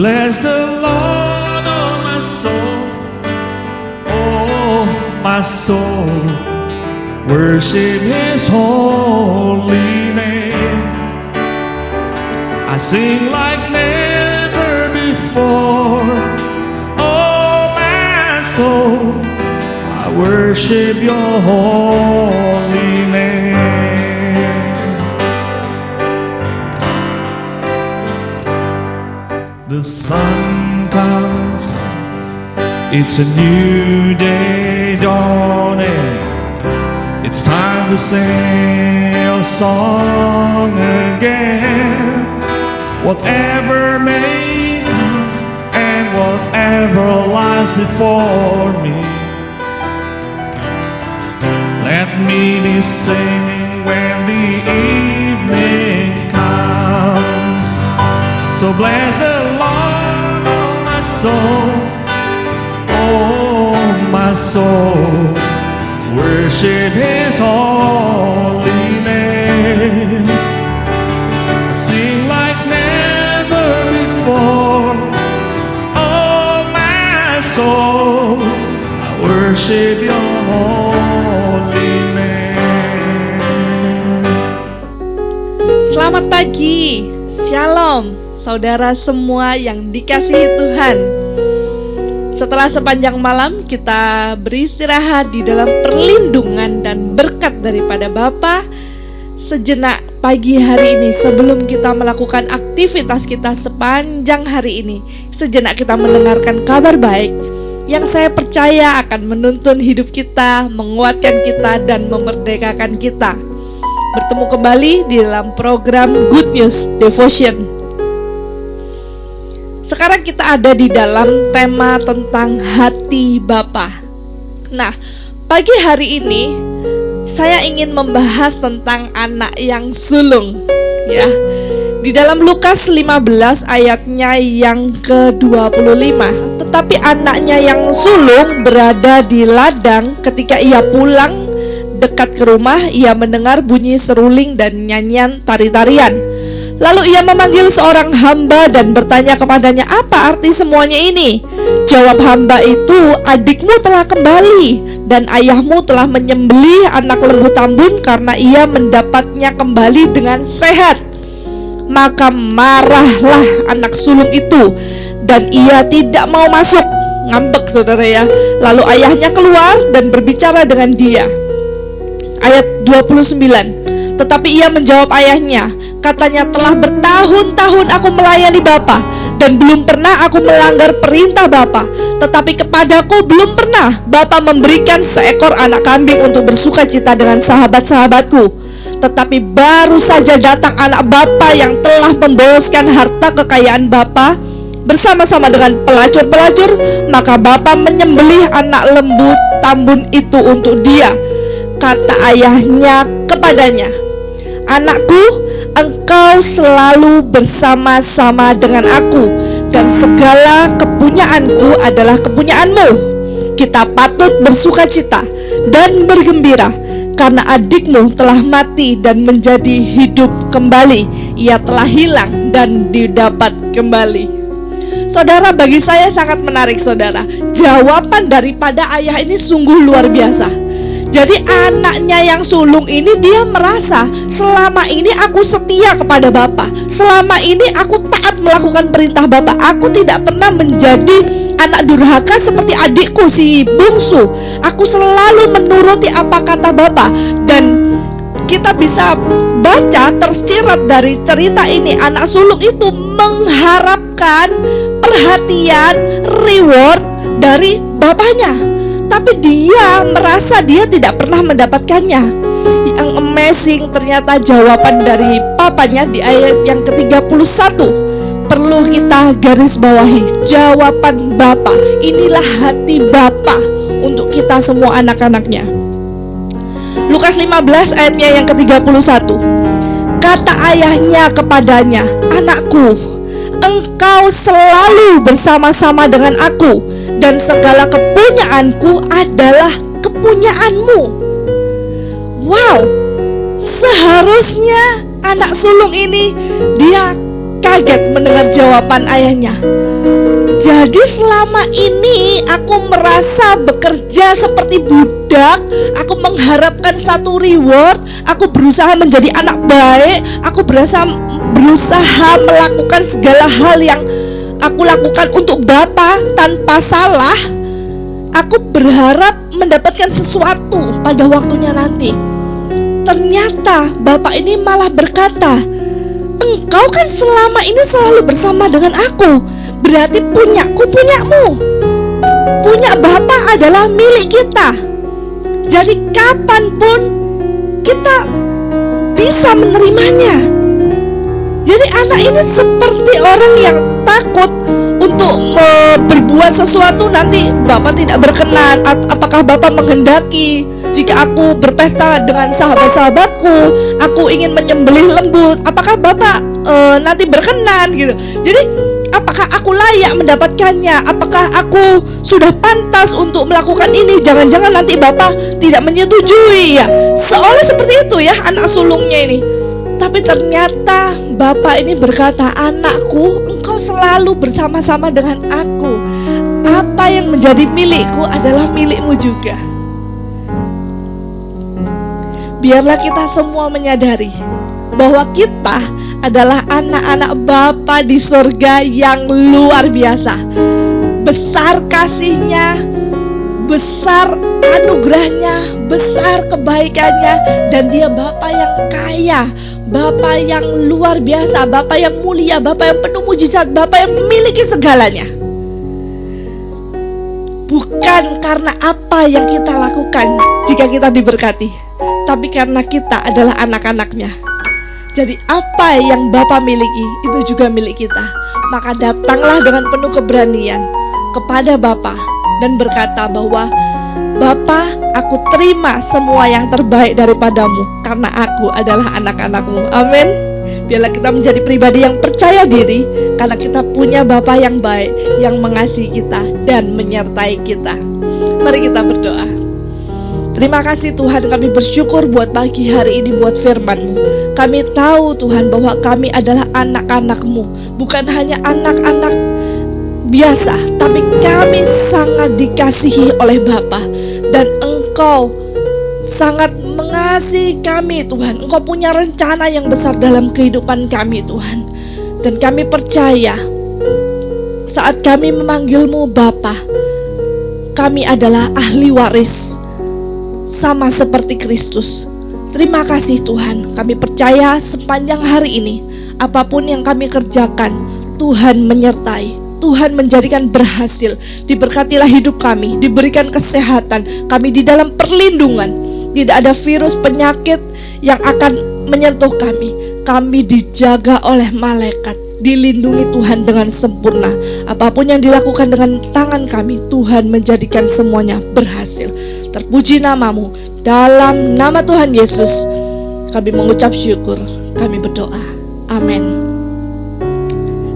Bless the Lord, oh my soul, oh my soul, worship His holy name. I sing like never before, oh my soul, I worship your holy name. The sun comes up, it's a new day dawning. It's time to sing a song again. Whatever may comes and whatever lies before me, let me be singing when the evening comes. So bless the Lord, oh my soul, oh my soul, worship His holy name. Sing like never before, oh my soul, I worship your holy name. Selamat pagi, Shalom saudara semua yang dikasihi Tuhan. Setelah sepanjang malam kita beristirahat di dalam perlindungan dan berkat daripada Bapa, sejenak pagi hari ini sebelum kita melakukan aktivitas kita sepanjang hari ini, sejenak kita mendengarkan kabar baik yang saya percaya akan menuntun hidup kita, menguatkan kita dan memerdekakan kita. Bertemu kembali di dalam program Good News Devotion. Sekarang kita ada di dalam tema tentang hati Bapa. Nah, pagi hari ini saya ingin membahas tentang anak yang sulung, ya. Di dalam Lukas 15 ayatnya yang ke-25. Tetapi anaknya yang sulung berada di ladang. Ketika ia pulang dekat ke rumah, ia mendengar bunyi seruling dan nyanyian tari-tarian. Lalu ia memanggil seorang hamba dan bertanya kepadanya, "Apa arti semuanya ini?" Jawab hamba itu, "Adikmu telah kembali dan ayahmu telah menyembelih anak lembu tambun karena ia mendapatnya kembali dengan sehat." Maka marahlah anak sulung itu dan ia tidak mau masuk. Ngambek saudara ya. Lalu ayahnya keluar dan berbicara dengan dia. Ayat 29. Tetapi ia menjawab ayahnya, katanya, "Telah bertahun-tahun aku melayani Bapa dan belum pernah aku melanggar perintah Bapa. Tetapi kepadaku belum pernah Bapa memberikan seekor anak kambing untuk bersukacita dengan sahabat-sahabatku. Tetapi baru saja datang anak Bapa yang telah memboloskan harta kekayaan Bapa bersama-sama dengan pelacur-pelacur, maka Bapa menyembelih anak lembu tambun itu untuk dia." Kata ayahnya kepadanya, "Anakku, engkau selalu bersama-sama dengan aku, dan segala kepunyaanku adalah kepunyaanmu. Kita patut bersukacita dan bergembira, karena adikmu telah mati dan menjadi hidup kembali. Ia telah hilang dan didapat kembali." Saudara, bagi saya sangat menarik saudara. Jawaban daripada ayah ini sungguh luar biasa. Jadi anaknya yang sulung ini dia merasa, selama ini aku setia kepada Bapa, selama ini aku taat melakukan perintah Bapa, aku tidak pernah menjadi anak durhaka seperti adikku si bungsu. Aku selalu menuruti apa kata Bapa. Dan kita bisa baca tersirat dari cerita ini, anak sulung itu mengharapkan perhatian, reward dari bapaknya, tapi dia merasa dia tidak pernah mendapatkannya. Yang amazing ternyata jawaban dari papanya di ayat yang ke-31. Perlu kita garis bawahi, jawaban Bapa. Inilah hati Bapa untuk kita semua anak-anaknya. Lukas 15 ayatnya yang ke-31. Kata ayahnya kepadanya, "Anakku, engkau selalu bersama-sama dengan aku, dan segala kepunyaanku adalah kepunyaanmu." Wow, seharusnya anak sulung ini dia kaget mendengar jawaban ayahnya. Jadi selama ini aku merasa bekerja seperti budak, aku mengharapkan satu reward, aku berusaha menjadi anak baik, aku berusaha melakukan segala hal yang aku lakukan untuk Bapa tanpa salah. Aku berharap mendapatkan sesuatu pada waktunya nanti. Ternyata Bapak ini malah berkata, engkau kan selama ini selalu bersama dengan aku, berarti punyaku punyamu. Punya Bapa adalah milik kita. Jadi kapanpun kita bisa menerimanya. Jadi anak ini seperti orang yang takut untuk berbuat sesuatu nanti Bapak tidak berkenan. Apakah Bapak menghendaki jika aku berpesta dengan sahabat-sahabatku, aku ingin menyembelih lembu, apakah Bapak nanti berkenan gitu. Jadi apakah aku layak mendapatkannya? Apakah aku sudah pantas untuk melakukan ini? Jangan-jangan nanti Bapak tidak menyetujui ya. Seolah seperti itu ya anak sulungnya ini. Tapi ternyata Bapak ini berkata, anakku, engkau selalu bersama-sama dengan aku. Apa yang menjadi milikku adalah milikmu juga. Biarlah kita semua menyadari bahwa kita adalah anak-anak Bapa di surga yang luar biasa. Besar kasihnya, besar anugerahnya, besar kebaikannya, dan dia Bapa yang kaya, Bapa yang luar biasa, Bapa yang mulia, Bapa yang penuh mujizat, Bapa yang memiliki segalanya. Bukan karena apa yang kita lakukan jika kita diberkati, tapi karena kita adalah anak-anaknya. Jadi apa yang Bapa miliki itu juga milik kita. Maka datanglah dengan penuh keberanian kepada Bapa dan berkata bahwa Bapa, aku terima semua yang terbaik daripadamu karena aku adalah anak-anakmu. Amin. Biarlah kita menjadi pribadi yang percaya diri karena kita punya Bapa yang baik, yang mengasihi kita dan menyertai kita. Mari kita berdoa. Terima kasih Tuhan, kami bersyukur buat pagi hari ini, buat firman-Mu. Kami tahu Tuhan bahwa kami adalah anak-anak-Mu, bukan hanya anak-anak biasa, tapi kami sangat dikasihi oleh Bapa. Dan Engkau sangat mengasihi kami Tuhan. Engkau punya rencana yang besar dalam kehidupan kami Tuhan. Dan kami percaya saat kami memanggil-Mu Bapa, kami adalah ahli waris sama seperti Kristus. Terima kasih Tuhan. Kami percaya sepanjang hari ini apapun yang kami kerjakan, Tuhan menyertai, Tuhan menjadikan berhasil. Diberkatilah hidup kami, diberikan kesehatan, kami di dalam perlindungan. Tidak ada virus penyakit yang akan menyentuh kami. Kami dijaga oleh malaikat, dilindungi Tuhan dengan sempurna. Apapun yang dilakukan dengan tangan kami, Tuhan menjadikan semuanya berhasil. Terpuji nama-Mu. Dalam nama Tuhan Yesus kami mengucap syukur, kami berdoa. Amin.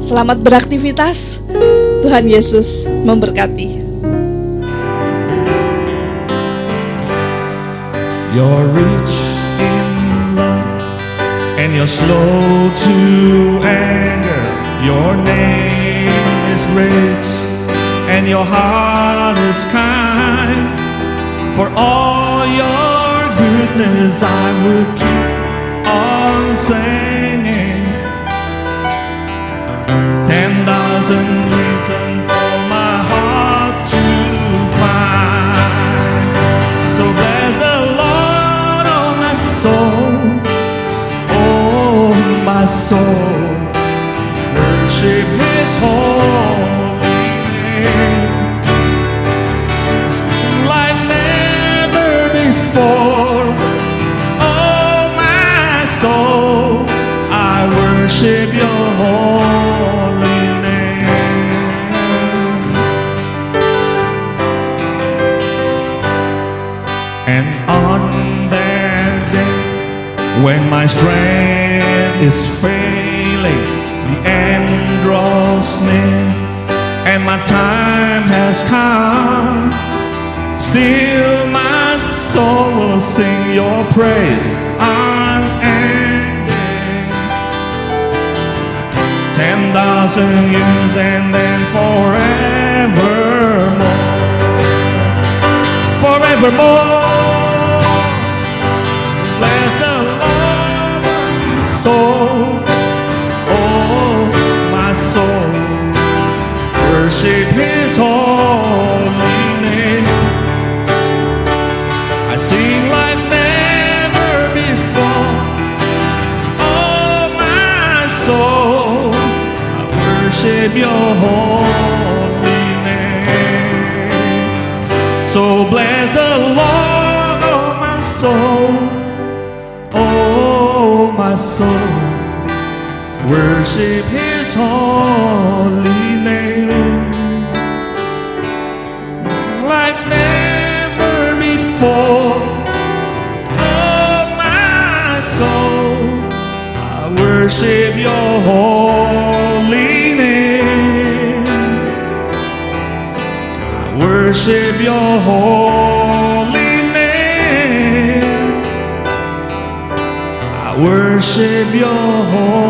Selamat beraktivitas. Tuhan Yesus memberkati. You're rich in love and you're slow to anger. Your name is great and your heart is kind. For all your goodness I will keep on singing. 10,000 reasons for my heart to find. So bless the Lord, oh my soul, oh my soul. Worship His holy name. Like never before, oh my soul, I worship Your holy name. And on that day, when my strength is failing, the end draws near, and my time has come, still my soul will sing Your praise unending. 1,000 years and then forevermore. Forevermore. Bless the Lord, my soul. Oh, my soul. Worship His holy name. I sing like never before. Oh, my soul, I worship Your holy name. So bless the Lord, oh my soul. Oh, my soul, worship His holy name. Like never before. Oh, my soul, I worship Your holy name. I worship Your holy name. I worship Your holy name.